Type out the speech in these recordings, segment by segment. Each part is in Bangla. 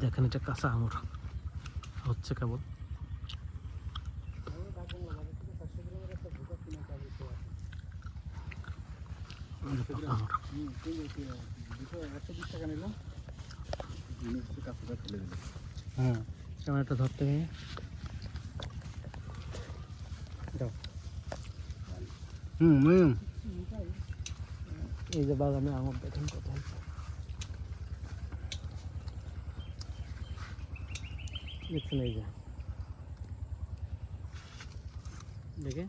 দেখেন এটা কাঁচা আঙুর হচ্ছে কেবল। হ্যাঁ ক্যামেরাটা ধরতে গিয়ে এই যে বাগানে আঙুর দেখেন কত হয়েছে, দেখছেন এই যে দেখে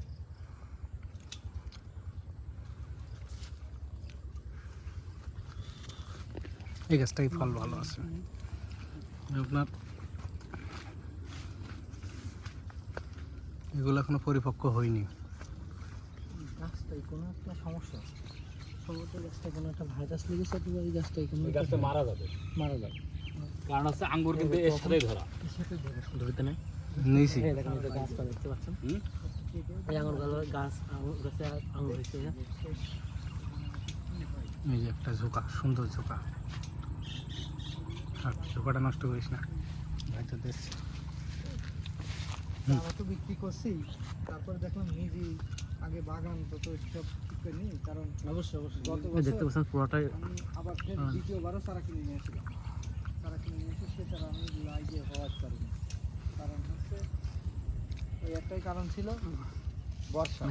এই গাছটাই ফল ভালো আছে আপনার, এগুলো এখনো পরিপক্ক হয়নি। গাছটাই কোনো একটা সমস্যা, সম্ভবত গাছটা কোনো একটা ভাইরাস লেগেছে, অথবা এই গাছটাই কোনো গাছটা মারা যাবে, কারণ হচ্ছে আঙ্গুর কিন্তু এর সাথেই ধরা, ধরতে নেই নিয়েছি। এই দেখেন এই গাছটা দেখতে পাচ্ছেন, এই আঙুর গাছ, আঙুর গাছে আঙুর হয়েছে। এই যে একটা ঝোঁকা, সুন্দর ঝোঁকা, আর ঝোঁকাটা নষ্ট করিস না ভাই, তো দেখছি আমরা তো বিক্রি করছি, তারপরে দেখলাম নিজে আগে বাগান তো সব ঠিক করে নিই, কারণ অবশ্যই দেখতে পাচ্ছেন পুরোটাই। আমি আবার ফের দ্বিতীয়বারও চারা কিনে নিয়েছিলাম, চারা কিনে নিয়েছি, সে চারা আমি লাগিয়ে হওয়ার পারিনি, কারণ হচ্ছে ওই একটাই কারণ ছিল বর্ষা,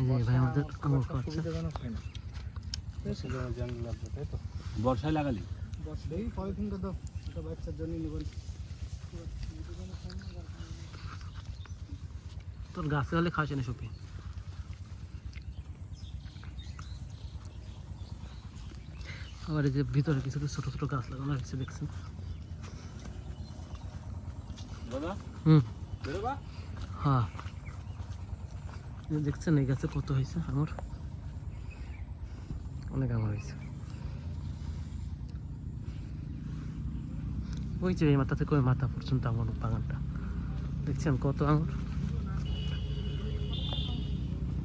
সুবিধাজনক হয় না, তাই তো বর্ষায় লাগালি, বর্ষায় পলিথিনটা তো একটা বাচ্চার জন্য নেবেন, তোর গাছে হলে খাওয়া না সুপি। আবার এই যে ভিতরে কিছু কিছু ছোট ছোট গাছ লাগানো হয়েছে দেখছেন, হ্যাঁ দেখছেন এই গাছে কত হয়েছে আমার, অনেক আমার হয়েছে। ওই যে এই মাথা থেকে ওই মাথা পর্যন্ত আমার বাগানটা দেখছেন কত আঙুর।